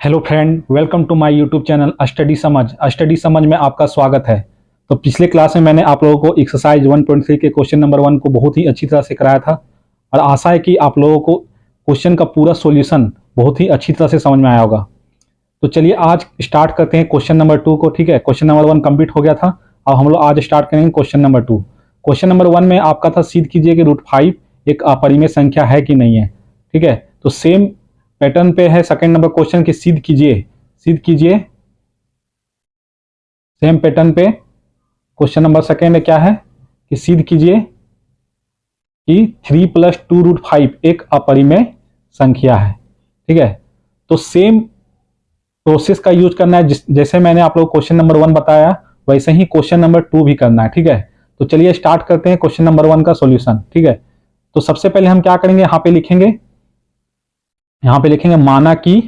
Hello friend, welcome to my YouTube channel study समझ में आपका स्वागत है। तो पिछले क्लास में मैंने आप लोगों को एक्सरसाइज 1.3 के क्वेश्चन नंबर 1 को बहुत ही अच्छी तरह से कराया था और आशा है कि आप लोगों को क्वेश्चन का पूरा सॉल्यूशन बहुत ही अच्छी तरह से समझ में आया होगा। तो चलिए आज स्टार्ट करते हैं क्वेश्चन नंबर 2 को। ठीक है, क्वेश्चन नंबर 1 कंप्लीट हो गया था। अब हम लोग आज स्टार्ट करेंगे क्वेश्चन नंबर 2। क्वेश्चन नंबर 1 में आपका था सिद्ध कीजिए कि √5 एक अपरिमेय संख्या है कि नहीं है। ठीक है, तो सेम पैटर्न पे है सेकंड नंबर क्वेश्चन की सिद्ध कीजिए सेम पैटर्न पे क्वेश्चन नंबर सेकंड है क्या है कि सिद्ध कीजिए कि 3 + 2√5 एक अपरिमेय संख्या है। ठीक है, तो सेम प्रोसेस का यूज करना है। जैसे मैंने आप लोग क्वेश्चन नंबर 1 बताया वैसे ही क्वेश्चन नंबर 2 भी करना है। ठीक है, तो चलिए स्टार्ट करते हैं क्वेश्चन नंबर 1 का सॉल्यूशन। ठीक है, तो सबसे पहले हम क्या करेंगे, यहाँ पे लिखेंगे माना कि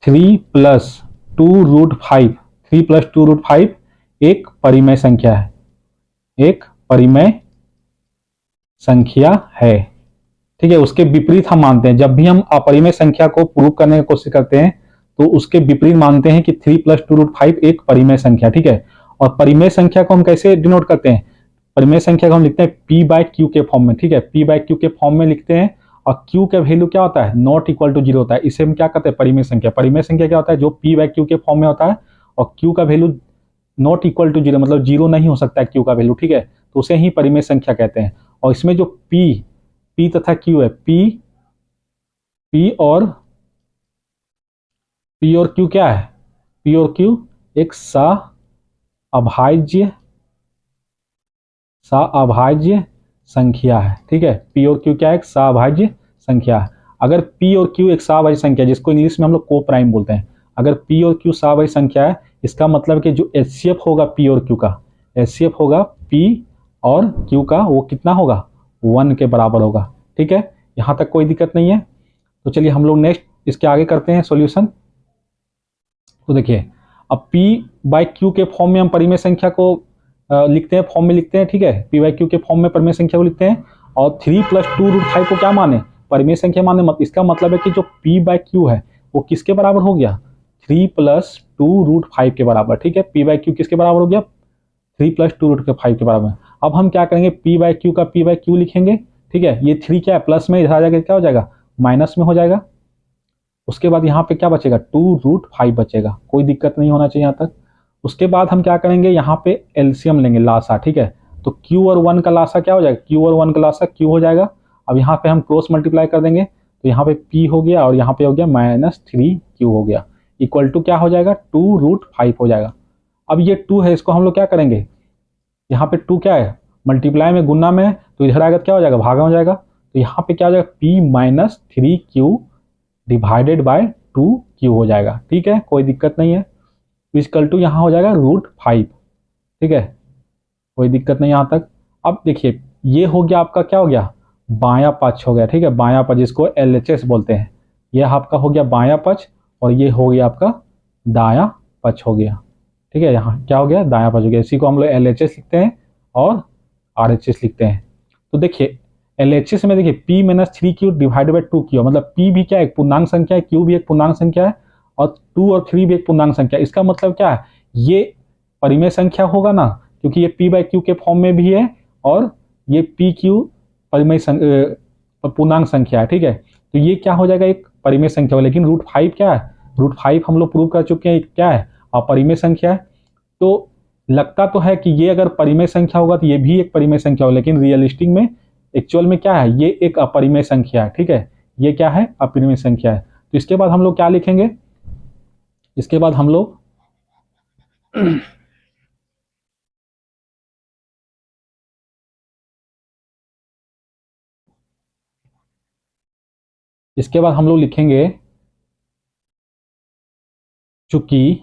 3 + 2√5 एक परिमेय संख्या है। ठीक है, उसके विपरीत हम मानते हैं। जब भी हम अपरिमेय संख्या को प्रूव करने की कोशिश करते हैं तो उसके विपरीत मानते हैं कि 3 + 2√5 एक परिमेय संख्या। ठीक है, और परिमेय संख्या को हम कैसे डिनोट करते हैं, परिमेय संख्या को हम लिखते हैं p/q के फॉर्म में। ठीक है, p/q के फॉर्म में लिखते हैं और q का वैल्यू क्या होता है, नॉट इक्वल टू 0 होता है। इसे हम क्या कहते हैं, परिमेय संख्या क्या होता है, जो p/q के फॉर्म में होता है और q का वैल्यू नॉट इक्वल टू 0 मतलब 0 नहीं हो सकता है q का वैल्यू। ठीक है, तो उसे ही परिमेय संख्या कहते हैं। और इसमें जो p तथा q है, p और q क्या है, p और q एक सअभाज्य संख्या है। ठीक है, p और q क्या है, एक सअभाज्य संख्या है। अगर p और q एक सअभाज्य संख्या जिसको इंग्लिश में हम लोग को प्राइम बोलते हैं, अगर p और q सअभाज्य संख्या है, इसका मतलब कि जो HCF होगा p और q का, HCF होगा p और q का, वो कितना होगा, 1 के बराबर होगा। ठीक है, यहाँ तक कोई दिक्कत नहीं है। तो चलिए हम लोग नेक्स्ट इसके आगे करते हैं सॉल्यूशन। तो देखिए, अब p/q के फॉर्म में हम परिमेय संख्या को लिखते हैं। ठीक है, p/q के फॉर्म में परिमेय संख्या को लिखते हैं और 3 + 2√5 को क्या माने, परिमेय संख्या माने। इसका मतलब है कि जो p/q है वो किसके बराबर हो गया, 3 + 2√5 के बराबर। ठीक है, p/q किसके बराबर हो गया, 3 + 2√5 के बराबर। अब हम क्या करेंगे, p/q का p/q लिखेंगे। ठीक है, ये 3 क्या है, प्लस में इधर आ जाएगा, क्या हो जाएगा, माइनस में हो जाएगा। उसके बाद यहाँ पे क्या बचेगा, 2√5 बचेगा, कोई दिक्कत नहीं होना चाहिए यहाँ तक। उसके बाद हम क्या करेंगे, यहाँ पे एलसीएम लेंगे, लासा। ठीक है, तो q और 1 का लासा क्या हो जाएगा, q और 1 का लासा q हो जाएगा। अब यहाँ पे हम क्रॉस मल्टीप्लाई कर देंगे तो यहाँ पे p हो गया और यहाँ पे हो गया -3q हो गया, इक्वल टू क्या हो जाएगा, 2√5 हो जाएगा। अब ये 2 है, इसको हम लोग क्या करेंगे, यहाँ पे 2 क्या है, मल्टीप्लाई में गुना में है, तो इधर आएगा क्या हो जाएगा, भागा हो जाएगा। तो यहाँ पे क्या हो जाएगा, p - 3q divided by 2q हो जाएगा। ठीक है, कोई दिक्कत नहीं है। इक्वल टू यहाँ हो जाएगा √5। ठीक है, कोई दिक्कत नहीं यहाँ तक। अब देखिए, ये हो गया आपका, क्या हो गया, बायां पक्ष हो गया। ठीक है, बायां पक्ष जिसको LHS बोलते हैं, यह आपका हो गया बायां पक्ष और ये हो गया आपका दायां पक्ष हो गया। ठीक है, यहाँ क्या हो गया, दायां पक्ष हो गया। इसी को हम लोग LHS लिखते हैं और RHS लिखते हैं। तो देखिए LHS में देखिए p - 3q divided by 2q, मतलब p भी क्या है, एक पूर्णांक संख्या है, q भी एक पूर्णांक संख्या है और 2 और 3 भी एक पूर्णांक संख्या है। इसका मतलब क्या है, ये परिमेय संख्या होगा ना, क्योंकि ये p/q के फॉर्म में भी है और ये pq परिमेय पूर्णांक संख्या है। ठीक है, तो ये क्या हो जाएगा, एक परिमेय संख्या होगा। लेकिन √5 क्या है, √5 हम लोग प्रूव कर चुके हैं क्या है, अपरिमेय संख्या है। तो लगता तो है कि ये अगर परिमेय संख्या होगा तो ये भी एक परिमेय संख्या होगा, लेकिन रियलिस्टिक में एक्चुअल में क्या है, ये एक अपरिमेय संख्या है। ठीक है, ये क्या है, अपरिमेय संख्या है। तो इसके बाद हम लोग क्या लिखेंगे, इसके बाद हम लोग लिखेंगे चूंकि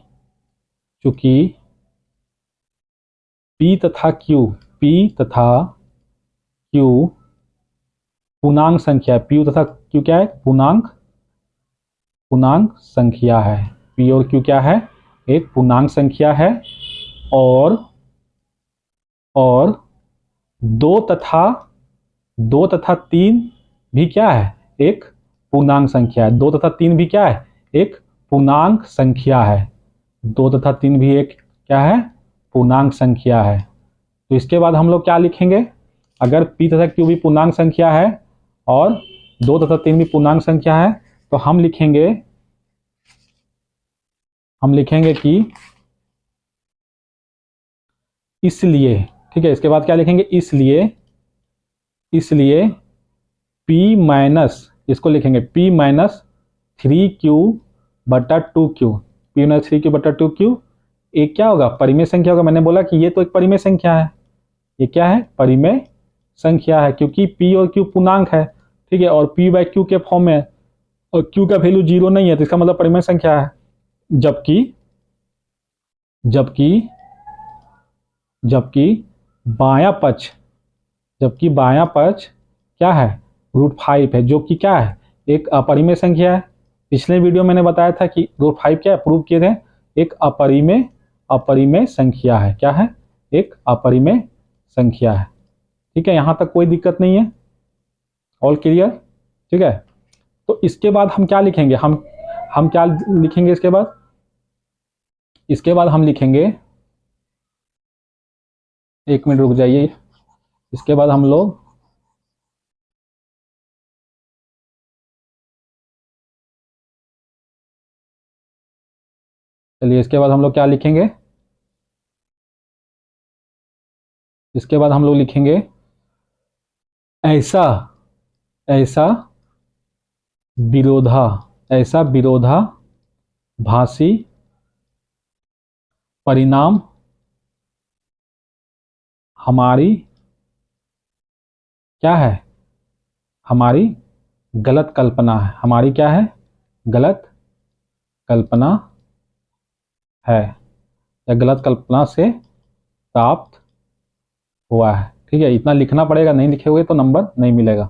p तथा q पूर्णांक संख्या है, p तथा q क्या है, पूर्णांक संख्या है। p और q क्या है, एक पूर्णांक संख्या है और 2 तथा 3 भी क्या है, एक पूर्णांक संख्या है। 2 तथा 3 भी क्या है, एक पूर्णांक संख्या है। 2 तथा 3 भी एक क्या है, पूर्णांक संख्या है। तो इसके बाद हम लोग क्या लिखेंगे, अगर p तथा q भी पूर्णांक संख्या है और 2 तथा 3 भी पूर्णांक संख्या है, तो हम लिखेंगे कि इसलिए, ठीक है। इसके बाद क्या लिखेंगे, इसलिए p माइनस, इसको लिखेंगे p माइनस 3q बटा 2q, p माइनस 3q बटा 2q एक क्या होगा, परिमेय संख्या होगा। मैंने बोला कि ये तो एक परिमेय संख्या है, ये क्या है, परिमेय संख्या है, क्योंकि p और q पूर्णांक है, ठीक है, और p बाई q के फॉर्म में, और q का वैल्यू 0 नहीं है, तो इसका मतलब परिमेय संख्या है। जबकि बायां पक्ष क्या है, √5 है, जो कि क्या है, एक अपरिमेय संख्या है। पिछले वीडियो मैंने बताया था कि √5 क्या है, प्रूव किए थे, एक अपरिमेय संख्या है। क्या है, एक अपरिमेय संख्या है। ठीक है, यहां तक कोई दिक्कत नहीं है, ऑल क्लियर। ठीक है, तो इसके बाद हम क्या लिखेंगे, हम क्या लिखेंगे इसके बाद हम लिखेंगे, एक मिनट रुक जाइए, इसके बाद हम लोग चलिए, इसके बाद हम लोग क्या लिखेंगे, इसके बाद हम लोग लिखेंगे ऐसा विरोधाभासी परिणाम हमारी क्या है, हमारी गलत कल्पना है, हमारी क्या है, गलत कल्पना है, या गलत कल्पना से प्राप्त हुआ है। ठीक है, इतना लिखना पड़ेगा, नहीं लिखे हुए तो नंबर नहीं मिलेगा,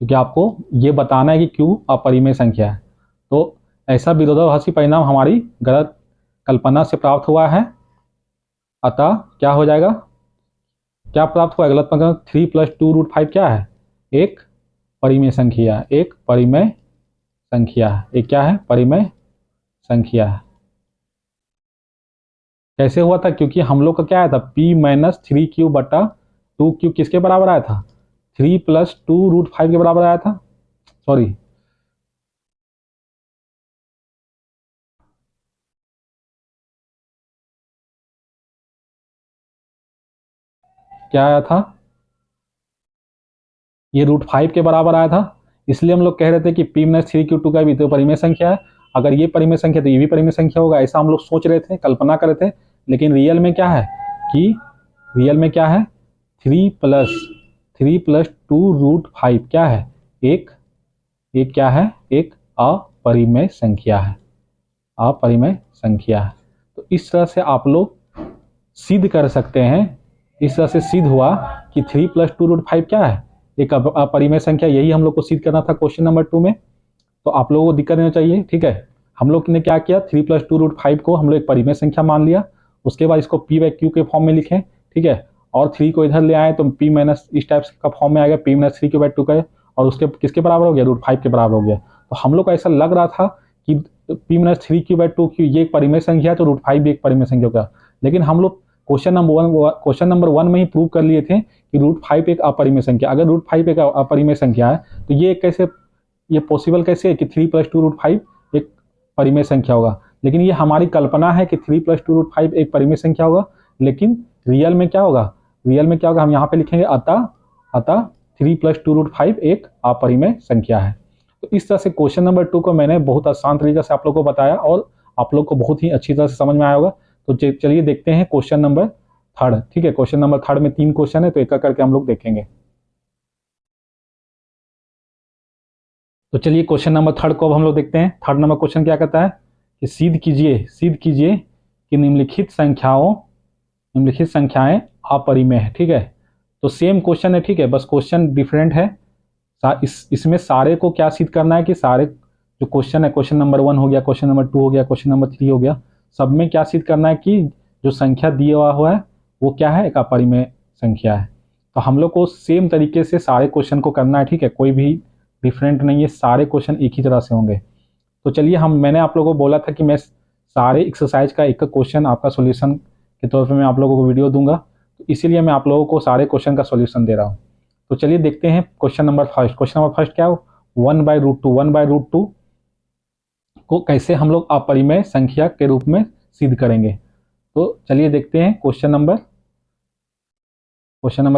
क्योंकि आपको ये बताना है कि क्यों अपरिमेय संख्या है। तो ऐसा विरोधाभासी परिणाम हमारी गलत कल्पना से प्राप्त हुआ है, अतः क्या हो जाएगा, क्या प्राप्त हुआ है, गलत कल्पना। 3 + 2√5 क्या है, एक परिमेय संख्या, एक परिमेय संख्या, एक क्या है, परिमेय संख्या है। कैसे हुआ था, क्योंकि हम लोग का क्या आया था, p माइनस 3q बटा 2q किसके बराबर आया था, 3 + 2√5 के बराबर आया था, सॉरी, क्या आया था, ये √5 के बराबर आया था। इसलिए हम लोग कह रहे थे कि p माइनस 3q2 का भी तो परिमेय संख्या है, अगर ये परिमेय संख्या तो ये भी परिमेय संख्या होगा, ऐसा हम लोग सोच रहे थे, कल्पना कर रहे थे। लेकिन रियल में क्या है कि 3 + 2√5 क्या है, एक क्या है, एक अपरिमेय संख्या है, अपरिमेय संख्या है। तो इस तरह से आप लोग सिद्ध कर सकते हैं, इस तरह से सिद्ध हुआ कि 3 + 2√5 क्या है, एक अपरिमेय संख्या। यही हम लोग को सिद्ध करना था क्वेश्चन नंबर 2 में, तो आप लोगों को दिक्कत नहीं चाहिए। ठीक है, हम लोग ने क्या किया, 3 + 2√5 को हम लोग एक परिमेय संख्या मान लिया, उसके बाद इसको p बाई q के फॉर्म में लिखें। ठीक है, और 3 को इधर ले आए तो p माइनस इस टाइप का फॉर्म में आ गया, p माइनस 3q बाई 2 का, और उसके किसके बराबर हो गया, √5 के बराबर हो गया। तो हम लोग को ऐसा लग रहा था कि p minus 3q by 2q ये एक परिमेय संख्या है, तो √5 भी एक परिमेय संख्या होगा। लेकिन हम लोग क्वेश्चन नंबर 1 में ही प्रूव कर लिए थे कि √5 एक अपरिमेय संख्या। अगर √5 एक अपरिमेय संख्या है तो ये कैसे, ये पॉसिबल कैसे है कि 3 + 2√5 एक परिमेय संख्या होगा। लेकिन ये हमारी कल्पना है कि 3 + 2√5 एक परिमेय संख्या होगा, लेकिन रियल में क्या होगा, हम यहाँ पे लिखेंगे अतः 3 + 2√5 एक अपरिमेय संख्या है। तो इस तरह से क्वेश्चन नंबर 2 को मैंने बहुत आसान तरीके से आप लोग को बताया, और आप लोग को बहुत ही अच्छी तरह से समझ में आया होगा। तो चलिए देखते हैं क्वेश्चन नंबर 3। ठीक है, क्वेश्चन नंबर 3 में 3 क्वेश्चन है, तो एक एक करके हम लोग देखेंगे। तो चलिए क्वेश्चन नंबर 3 को अब हम लोग देखते हैं। 3 नंबर क्वेश्चन क्या कहता है कि सिद्ध कीजिए कि निम्नलिखित संख्याएं अपरिमेय है। ठीक है, तो सेम क्वेश्चन है, ठीक है, बस क्वेश्चन डिफरेंट है। इसमें सारे को क्या सिद्ध करना है कि सारे जो क्वेश्चन है, क्वेश्चन नंबर 1 हो गया, क्वेश्चन नंबर 2 हो गया, क्वेश्चन नंबर 3 हो गया, सब में क्या सिद्ध करना है कि जो संख्या दिया हुआ है वो क्या है, एक अपरिमेय संख्या है। तो हम लोग को सेम तरीके से सारे क्वेश्चन को करना है। ठीक है, कोई भी डिफरेंट नहीं है, सारे क्वेश्चन एक ही तरह से होंगे। तो चलिए मैंने आप लोगों को बोला था कि मैं सारे एक्सरसाइज का एक क्वेश्चन आपका सॉल्यूशन के तौर पे मैं आप लोगों को वीडियो दूंगा, तो इसीलिए मैं आप लोगों को सारे क्वेश्चन का सॉल्यूशन दे रहा हूँ। तो चलिए देखते हैं question number first. Question number first क्या हो, 1/√2 1/√2 को कैसे हम लोग अपरिमेय संख्या के रूप में सिद्ध करेंगे। तो चलिए देखते हैं क्वेश्चन नंबर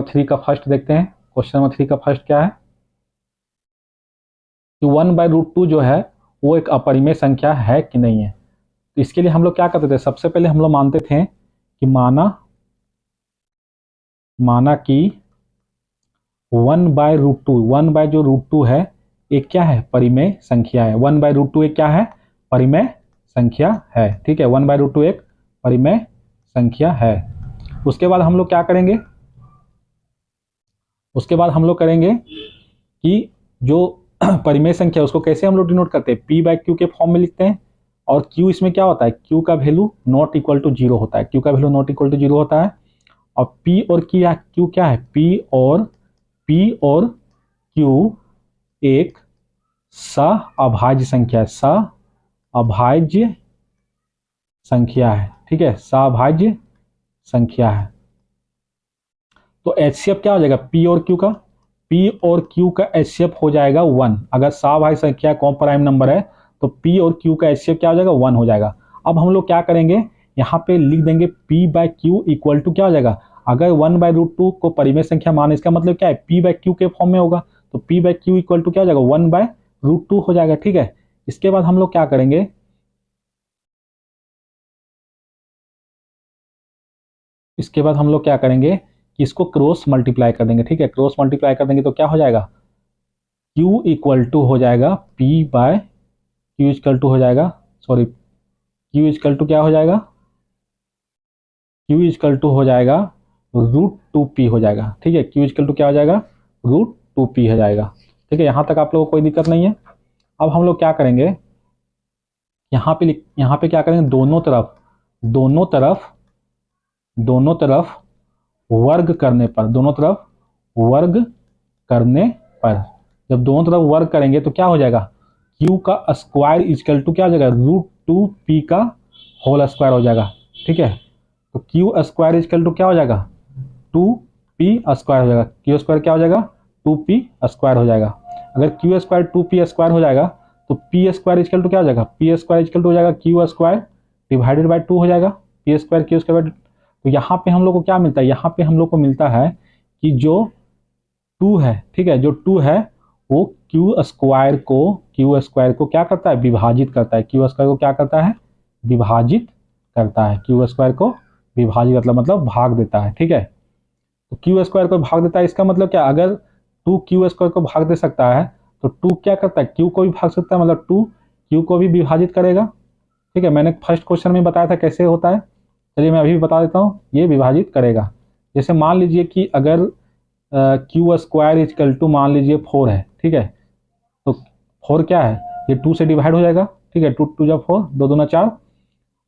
3 का फर्स्ट देखते हैं। क्वेश्चन नंबर 3 का फर्स्ट क्या है कि 1/√2 जो है वो एक अपरिमेय संख्या है कि नहीं है। तो इसके लिए हम लोग क्या करते थे, सबसे पहले हम लोग मानते थे कि माना कि 1/√2 1/√2 है एक क्या है, परिमेय संख्या है। 1/√2 एक क्या है, परिमेय संख्या है। ठीक है, 1/√2 एक परिमेय संख्या है। उसके बाद हम लोग क्या करेंगे, उसके बाद हम लोग करेंगे कि जो परिमेय संख्या उसको कैसे हम लोग डिनोट करते हैं, p/q के फॉर्म में लिखते हैं। और q इसमें क्या होता है, q का वैल्यू नॉट इक्वल टू 0 होता है, q का वैल्यू नॉट इक्वल टू 0 होता है। और p और q क्या है, p और q एक सअभाज्य संख्या है, सअभाज्य संख्या है। ठीक है, सअभाज्य संख्या है। तो HCF क्या हो जाएगा, P और Q का HCF हो जाएगा 1। अगर सअभाज्य संख्या कॉम प्राइम नंबर है तो P और Q का HCF क्या हो जाएगा, 1 हो जाएगा। अब हम लोग क्या करेंगे, यहाँ पे लिख देंगे P/Q इक्वल टू क्या हो जाएगा, अगर 1/√2 को परिमेय संख्या माने इसका मतलब क्या है, P/Q के फॉर्म में होगा, तो P/Q इक्वल टू क्या हो जाएगा, 1/√2 हो जाएगा। ठीक है, इसके बाद हम लोग क्या करेंगे, इसके बाद हम लोग क्या करेंगे कि इसको क्रॉस मल्टीप्लाई कर देंगे। ठीक है, क्रॉस मल्टीप्लाई कर देंगे तो क्या हो जाएगा, Q इक्वल टू हो जाएगा P/Q इक्वल टू हो जाएगा, सॉरी Q इक्वल टू क्या हो जाएगा, Q इक्वल टू हो जाएगा √2p हो जाएगा। ठीक है, Q इक्वल टू क्या हो जाएगा, √2p हो जाएगा। ठीक है, यहाँ तक आप लोगों को कोई दिक्कत नहीं है। अब हम लोग क्या करेंगे, यहाँ पे क्या करेंगे, दोनों तरफ वर्ग करने पर, जब दोनों तरफ वर्ग करेंगे तो क्या हो जाएगा, Q का स्क्वायर इक्वल टू क्या हो जाएगा, √2p का होल स्क्वायर हो जाएगा। ठीक है, तो Q स्क्वायर इक्वल टू क्या हो जाएगा, 2p स्क्वायर हो जाएगा। Q स्क्वायर क्या हो जाएगा, 2p स्क्वायर हो जाएगा। अगर Q स्क्वायर 2p स्क्वायर हो जाएगा तो p स्क्वायर इक्वल टू क्या हो जाएगा, p स्क्वायर इक्वल टू हो जाएगा Q स्क्वायर डिवाइडेड बाय 2 हो जाएगा, p स्क्वायर Q स्क्वायर। तो यहाँ पे हम लोग को क्या मिलता है, यहाँ पे हम लोग को मिलता है कि जो 2 है, ठीक है, जो 2 है वो Q स्क्वायर को क्या करता है, विभाजित करता है। Q स्क्वायर को क्या करता है, विभाजित करता है। Q स्क्वायर को विभाजित मतलब भाग देता है। ठीक है, तो Q स्क्वायर को भाग देता है, इसका मतलब क्या, अगर 2 Q स्क्वायर को भाग दे सकता है तो 2 क्या करता है, Q को भी भाग सकता है, मतलब 2 Q को भी विभाजित करेगा। ठीक है, मैंने फर्स्ट क्वेश्चन में बताया था कैसे होता है, चलिए मैं अभी भी बता देता हूँ, ये विभाजित करेगा। जैसे मान लीजिए कि अगर Q स्क्वायर इक्वल टू मान लीजिए 4 है। ठीक है, तो 4 क्या है, ये 2 से डिवाइड हो जाएगा। ठीक है, 2 2 4, 2 2 4।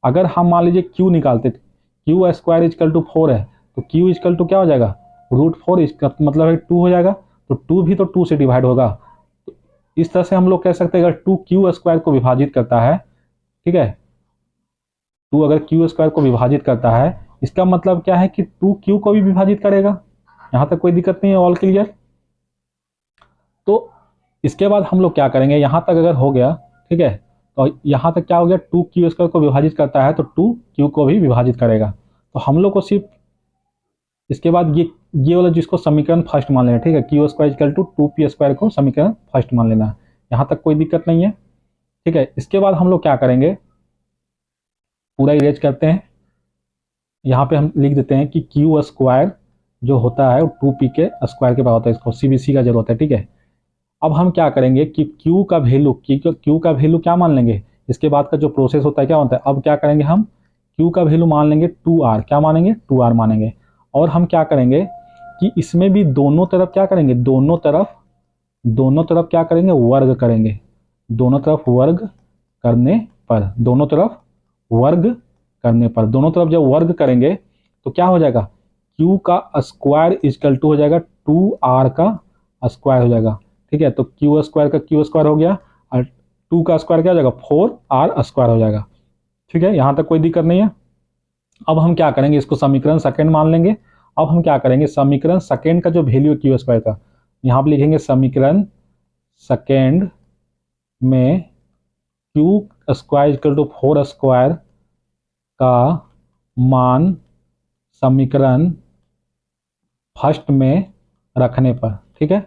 अगर हम मान लीजिए Q निकालते, Q स्क्वायर इक्वल टू 4 है तो Q इक्वल टू क्या हो जाएगा, √4, इसका मतलब है 2 हो जाएगा। तो 2 भी तो 2 से डिवाइड होगा। तो इस तरह से हम लोग कह सकते हैं अगर 2 Q स्क्वायर को विभाजित करता है, ठीक है, 2 अगर Q स्क्वायर को विभाजित करता है, इसका मतलब क्या है कि 2 Q को भी विभाजित करेगा। यहाँ तक कोई दिक्कत नहीं है, ऑल क्लियर। तो इसके बाद हम लोग क्या करेंगे, यहाँ तक अगर हो गया, ठीक है, तो यहाँ तक क्या हो गया, 2 Q स्क्वायर को विभाजित करता है तो 2 Q को भी विभाजित करेगा। तो हम लोग को सिर्फ इसके बाद ये वाला जिसको समीकरण फर्स्ट मान लेना। ठीक है, Q square equal to 2p square को समीकरण फर्स्ट मान लेना। यहाँ तक कोई दिक्कत नहीं है। ठीक है, इसके बाद हम लोग क्या करेंगे, पूरा इरेज करते हैं। यहाँ पे हम लिख देते हैं कि Q स्क्वायर जो होता है वो 2p के स्क्वायर के बराबर होता है, इसको CBC का जरूरत है। ठीक है, अब हम क्या करेंगे कि Q का वैल्यू क्या मान लेंगे, इसके बाद का जो प्रोसेस होता है क्या होता है, अब क्या करेंगे, हम Q का वैल्यू मान लेंगे 2R, क्या मानेंगे, 2R मानेंगे। और हम क्या करेंगे कि इसमें भी दोनों तरफ क्या करेंगे, दोनों तरफ क्या करेंगे, वर्ग करेंगे। दोनों तरफ वर्ग करने पर, दोनों तरफ जब वर्ग करेंगे तो क्या हो जाएगा, Q का स्क्वायर इक्वल टू हो जाएगा 2R का स्क्वायर हो जाएगा। ठीक है। तो क्यू स्क्वायर का क्यू स्क्वायर हो गया और 2 का स्क्वायर क्या हो जाएगा 4r स्क्वायर हो जाएगा, ठीक है। यहाँ तक कोई दिक्कत नहीं है। अब हम क्या करेंगे, इसको समीकरण सेकंड मान लेंगे। अब हम क्या करेंगे, समीकरण सेकंड का जो वैल्यू है क्यू स्क्वायर का, यहाँ पे लिखेंगे समीकरण सेकंड में Q square equal to 4 square का मान समीकरण फर्स्ट में रखने पर, ठीक है,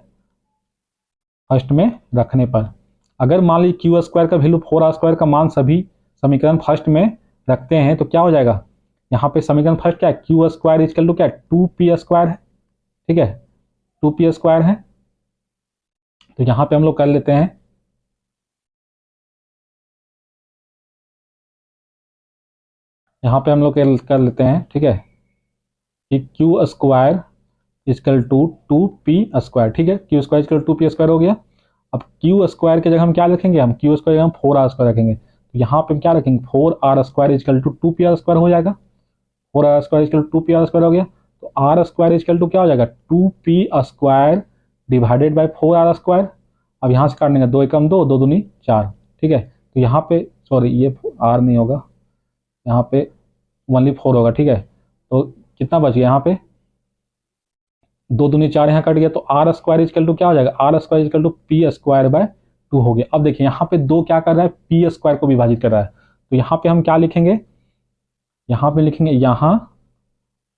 फर्स्ट में रखने पर अगर मान लीजिए क्यू स्क्वायर का वैल्यू 4r स्क्वायर का मान सभी समीकरण फर्स्ट में रखते हैं तो क्या हो जाएगा, यहाँ पे समीकरण फर्स्ट क्या है, क्यू स्क्वायर इक्वल टू क्या है 2p स्क्वायर है, ठीक है, 2p स्क्वायर है। तो यहाँ पे हम लोग कर लेते हैं, यहाँ पे हम लोग कर लेते हैं, ठीक है, कि Q square equal to 2p square, ठीक है, Q square equal to 2p square हो गया। अब क्यू स्क्वायर की जगह हम क्या रखेंगे, हम क्यू स्क्वायर हम 4r स्क्वायर रखेंगे। तो यहाँ पे हम क्या रखेंगे 4r square equal to 2p square हो जाएगा, 4r square equal to 2p square हो गया। तो r स्क्वायर इक्वल टू क्या हो जाएगा 2p square divided by 4r square. अब यहाँ से काटने का 2 एकम 2, 2 दूनी 4, ठीक है। तो यहाँ पे सॉरी ये r नहीं होगा, यहाँ पे ओनली 4 होगा, ठीक है। तो कितना बच गया यहाँ पे 2 दूनी 4 यहाँ कट गया। तो r स्क्वायर इक्वल टू क्या हो जाएगा, r square equal to p square by 2 हो गया। अब देखिए यहाँ पे 2 क्या कर रहा है p स्क्वायर को विभाजित कर रहा है। तो यहाँ पे हम क्या लिखेंगे, यहाँ पे लिखेंगे यहाँ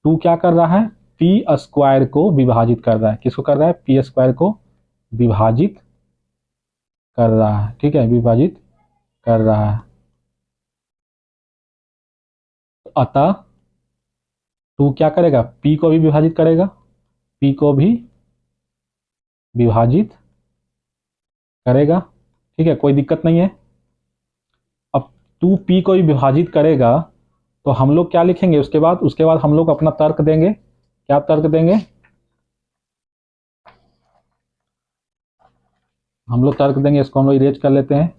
2 क्या कर रहा है p स्क्वायर को विभाजित कर रहा है, किसको कर रहा है p स्क्वायर को विभाजित कर रहा है, ठीक है, विभाजित कर रहा है। तो अतः 2 क्या करेगा p को भी विभाजित करेगा, p को भी विभाजित करेगा, ठीक है, कोई दिक्कत नहीं है। अब 2p को भी विभाजित करेगा तो हम लोग क्या लिखेंगे उसके बाद हम लोग अपना तर्क देंगे। क्या तर्क देंगे, हम लोग तर्क देंगे, इसको हम लोग इरेज कर लेते हैं।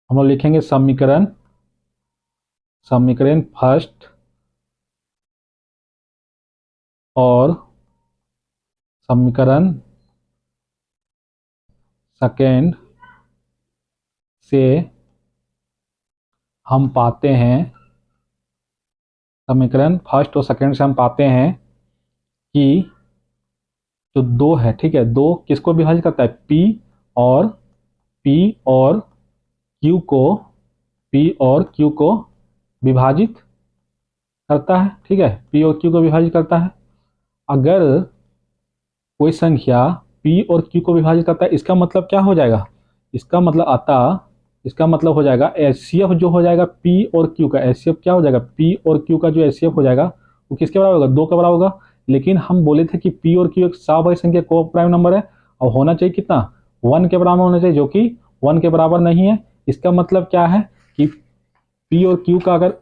हम लोग लिखेंगे समीकरण फर्स्ट और समीकरण सेकेंड से हम पाते हैं, समीकरण फर्स्ट और सेकेंड से हम पाते हैं कि जो 2 है, ठीक है, 2 किसको विभाजित करता है p और q को विभाजित करता है, ठीक है, p और q को विभाजित करता है। अगर कोई संख्या p और q को विभाजित करता है इसका मतलब क्या हो जाएगा, इसका मतलब अतः इसका मतलब हो जाएगा एचसीएफ जो हो जाएगा p और q का, एचसीएफ क्या हो जाएगा p और q का जो एचसीएफ हो जाएगा वो किसके बराबर होगा 2 के बराबर होगा। लेकिन हम बोले थे कि p और q एक सभाज्य संख्या को प्राइम नंबर है और होना चाहिए कितना 1 के बराबर होना चाहिए, जो कि 1 के बराबर नहीं है। इसका मतलब क्या है कि p और q का अगर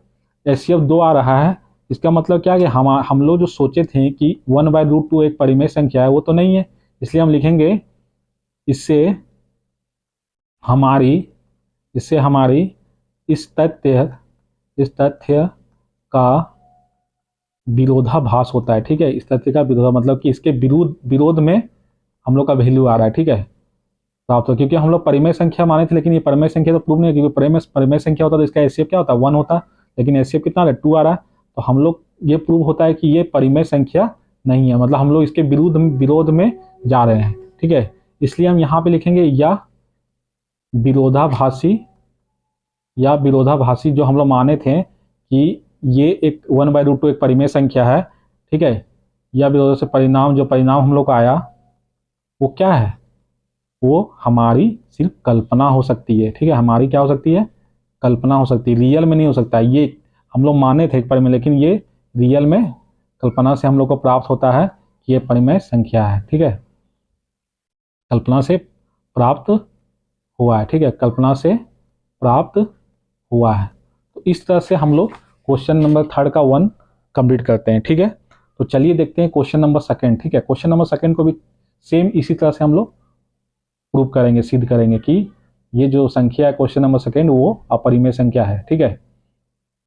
एचसीएफ 2 आ रहा है इसका मतलब क्या है कि हम लोग जो सोचे थे कि 1/√2 एक परिमेय संख्या है वो तो नहीं है। इसलिए हम लिखेंगे इससे हमारी इस तथ्य का विरोधाभास होता है, ठीक है, इस तथ्य का विरोध मतलब कि इसके विरोध में हम लोग का वैल्यू आ रहा है, ठीक है, प्राप्त हो, क्योंकि हम लोग परिमेय संख्या माने थे लेकिन ये परिमेय संख्या तो प्रूव नहीं है, क्योंकि परिमेय संख्या होता तो इसका एचसीएफ क्या होता 1 होता, लेकिन एचसीएफ कितना आ रहा है 2 आ रहा है। तो हम लोग ये प्रूव होता है कि ये परिमेय संख्या नहीं है, मतलब हम लोग इसके विरोध में जा रहे हैं, ठीक है। इसलिए हम यहाँ पे लिखेंगे या विरोधाभासी जो हम लोग माने थे कि ये एक 1/√2 एक परिमेय संख्या है, ठीक है, या विरोध से जो परिणाम हम लोग का आया वो क्या है, वो हमारी सिर्फ कल्पना हो सकती है, ठीक है, हमारी क्या हो सकती है कल्पना हो सकती है, रियल में नहीं हो सकता। ये हम लोग माने थे एक परिमेय, लेकिन ये रियल में कल्पना से हम लोग को प्राप्त होता है कि ये परिमेय संख्या है, ठीक है, कल्पना से प्राप्त हुआ है, ठीक है, कल्पना से प्राप्त हुआ है। तो इस तरह से हम लोग क्वेश्चन नंबर 3 का 1 कंप्लीट करते हैं, ठीक है। तो चलिए देखते हैं क्वेश्चन नंबर 2, ठीक है। क्वेश्चन नंबर 2 को भी सेम इसी तरह से हम लोग प्रूव करेंगे, सिद्ध करेंगे कि ये जो संख्या है क्वेश्चन नंबर 2 वो अपरिमेय संख्या है, ठीक है।